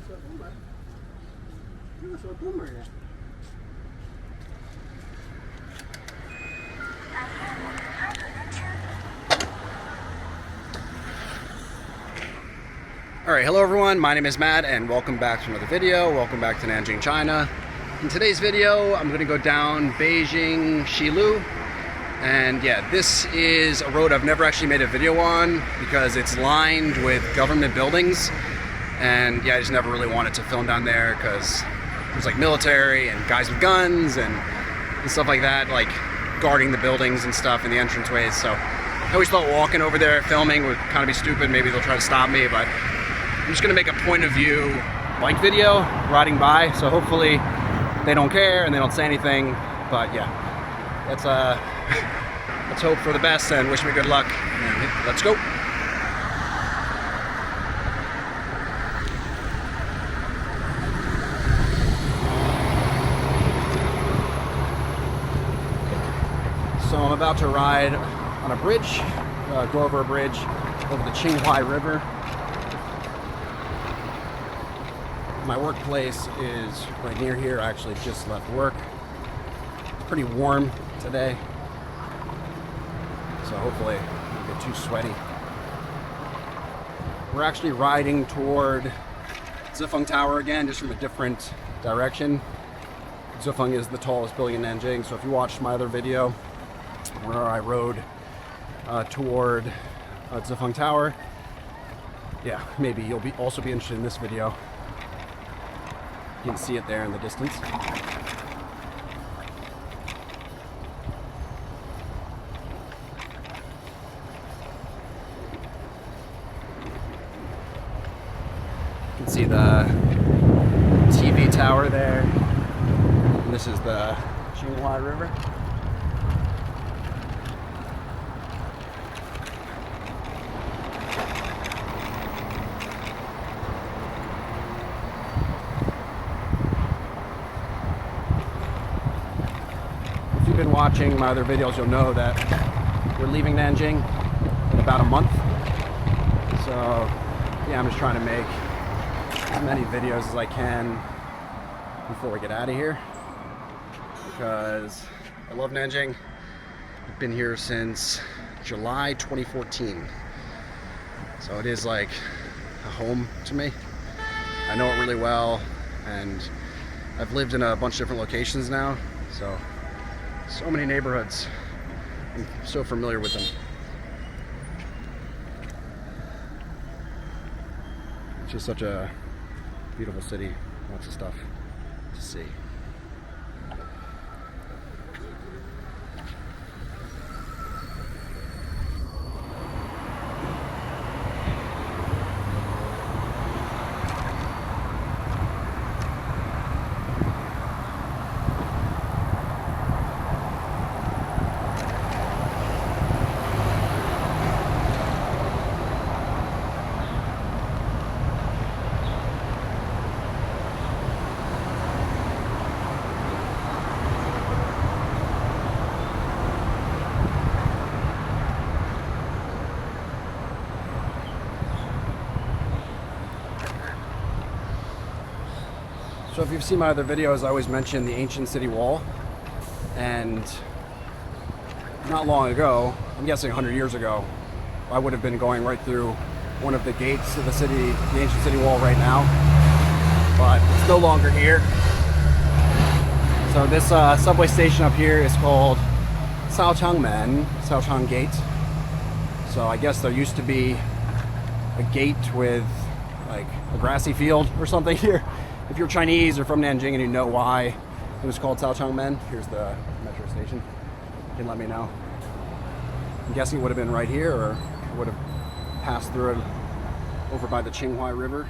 Alright, hello everyone, my name is Matt and welcome back to another video. Welcome back to Nanjing, China. In today's video, I'm going to go down Beijing Xilu. And yeah, this is a road I've never actually made a video on because it's lined with government buildings. And yeah, I just never really wanted to film down there because there's like military and guys with guns and stuff like that, like guarding the buildings and stuff in the entranceways. So I always thought walking over there filming would kind of be stupid. Maybe they'll try to stop me, but I'm just gonna make a point of view bike video riding by, so hopefully they don't care and they don't say anything. But yeah, let's hope for the best and wish me good luck. And let's go. So I'm about to ride on a bridge, go over a bridge over the Shanghai River. My workplace is right near here. I actually just left work. It's pretty warm today, so hopefully it won't get too sweaty. We're actually riding toward Zifeng Tower again, just from a different direction. Zifeng is the tallest building in Nanjing, so if you watched my other video where I rode toward Zifeng Tower, yeah, maybe you'll also be interested in this video. You can see it there in the distance. You can see the TV tower there. And this is the Shanghai River. If you've been watching my other videos, you'll know that we're leaving Nanjing in about a month. So yeah, I'm just trying to make as many videos as I can before we get out of here, because I love Nanjing. I've been here since July 2014. So it is like a home to me. I know it really well, and I've lived in a bunch of different locations now, so many neighborhoods. I'm so familiar with them. It's just such a beautiful city. Lots of stuff to see. So if you've seen my other videos, I always mention the ancient city wall. And not long ago, I'm guessing 100 years ago, I would have been going right through one of the gates of the city, the ancient city wall right now. But it's no longer here. So this subway station up here is called Saochang Gate. So I guess there used to be a gate with like a grassy field or something here. If you're Chinese or from Nanjing and you know why it was called Saochangmen, here's the metro station. You can let me know. I'm guessing it would have been right here, or it would have passed through it over by the Shanghai River.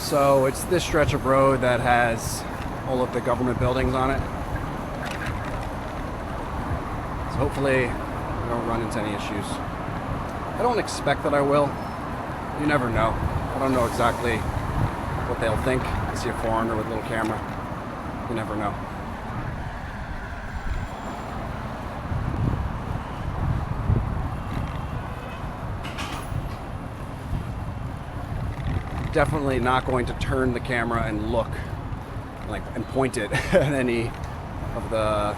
So it's this stretch of road that has all of the government buildings on it. So hopefully I don't run into any issues. I don't expect that I will. You never know. I don't know exactly what what they'll think. You see a foreigner with a little camera. You never know. Definitely not going to turn the camera and look and point it at any of the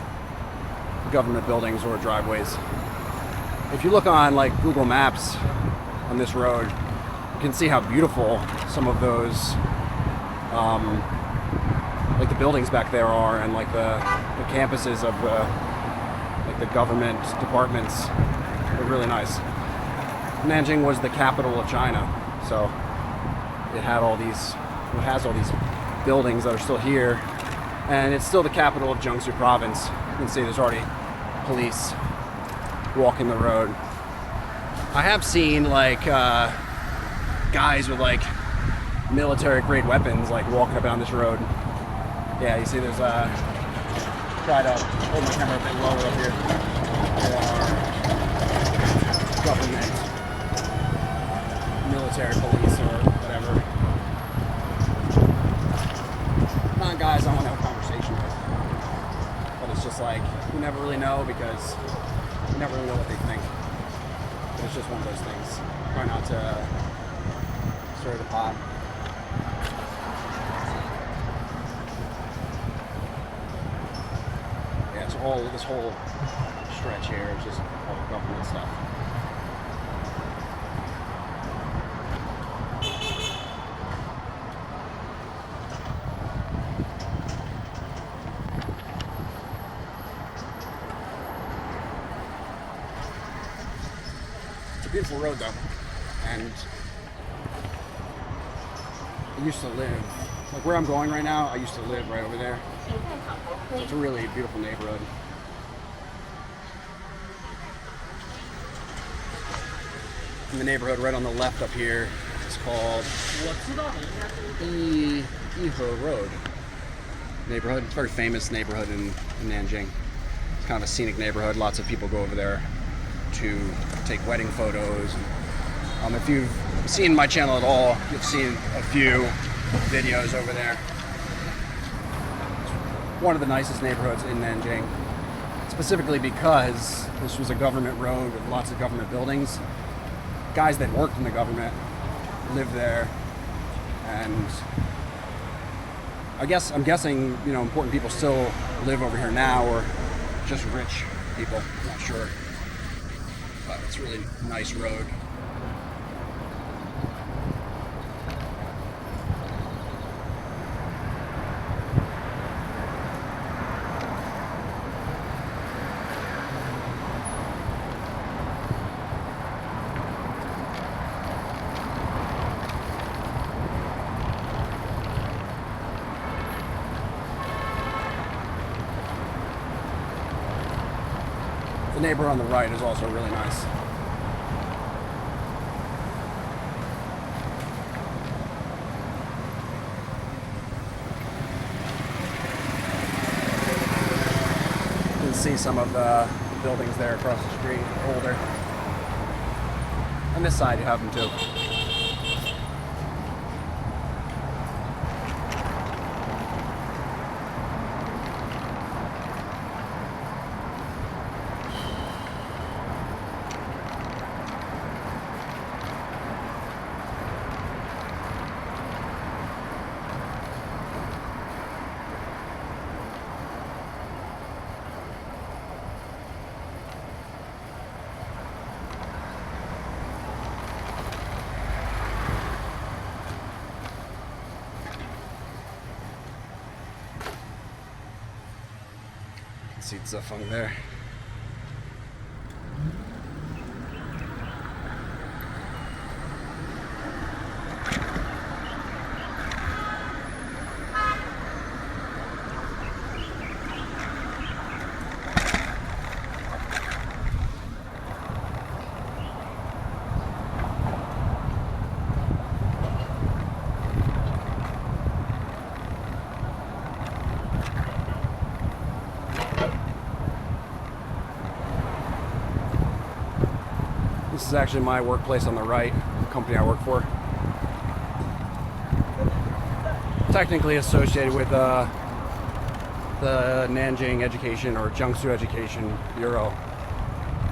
government buildings or driveways. If you look on Google Maps on this road, you can see how beautiful some of those the buildings back there are, and the campuses of the government departments. They're really nice. Nanjing was the capital of China, so it has all these buildings that are still here, and it's still the capital of Jiangsu province. You can see there's already police walking the road. I have seen guys with military grade weapons walking up down this road. Yeah, you see there's try to hold my camera a bit lower up here. There are government military police or whatever. Not guys I want to have a conversation with. But it's just you never really know, because you never really know what they think. But it's just one of those things. Try not to stir the pot. Yeah, it's this whole stretch here is just all government stuff. Beautiful road though, and I used to live where I'm going right now. I used to live right over there, so it's a really beautiful neighborhood. And the neighborhood right on the left up here is called Shanghai Road neighborhood. It's a very famous neighborhood in Nanjing. It's kind of a scenic neighborhood. Lots of people go over there to take wedding photos. If you've seen my channel at all, you've seen a few videos over there. It's one of the nicest neighborhoods in Nanjing, specifically because this was a government road with lots of government buildings. Guys that worked in the government lived there, and I'm guessing important people still live over here now, or just rich people. I'm not sure. But it's a really nice road. The neighbor on the right is also really nice. You can see some of the buildings there across the street, older. On this side you have them too. Sieht Zafang there. This is actually my workplace on the right, the company I work for. technically associated with the Nanjing Education or Jiangsu Education Bureau.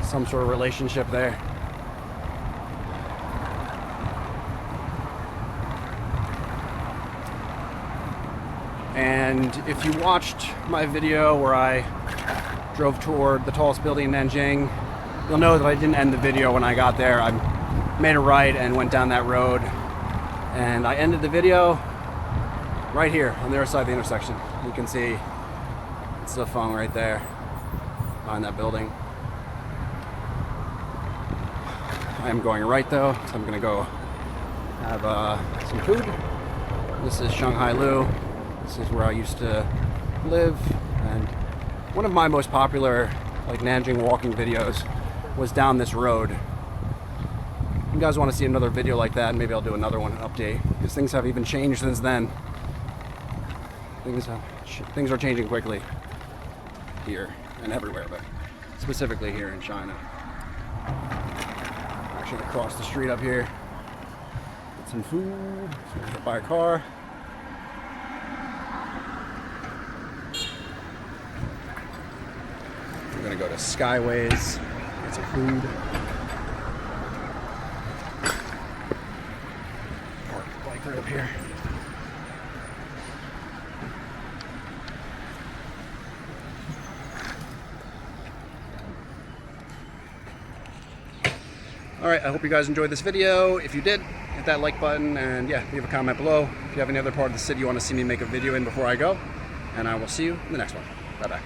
Some sort of relationship there. And if you watched my video where I drove toward the tallest building in Nanjing, you'll know that I didn't end the video when I got there. I made a right and went down that road, and I ended the video right here on the other side of the intersection. You can see it's the Feng right there behind that building. I am going right though, so I'm gonna go have some food. This is Shanghai Road. This is where I used to live, and one of my most popular like Nanjing walking videos was down this road. If you guys want to see another video like that, maybe I'll do another one, an update, because things have even changed since then. Things are changing quickly here and everywhere, but specifically here in China. Actually across the street up here, get some food, so we can buy a car. We're gonna go to Skyways, get some food. Park the bike right up here. Alright, I hope you guys enjoyed this video. If you did, hit that like button, and yeah, leave a comment below if you have any other part of the city you want to see me make a video in before I go. And I will see you in the next one. Bye bye.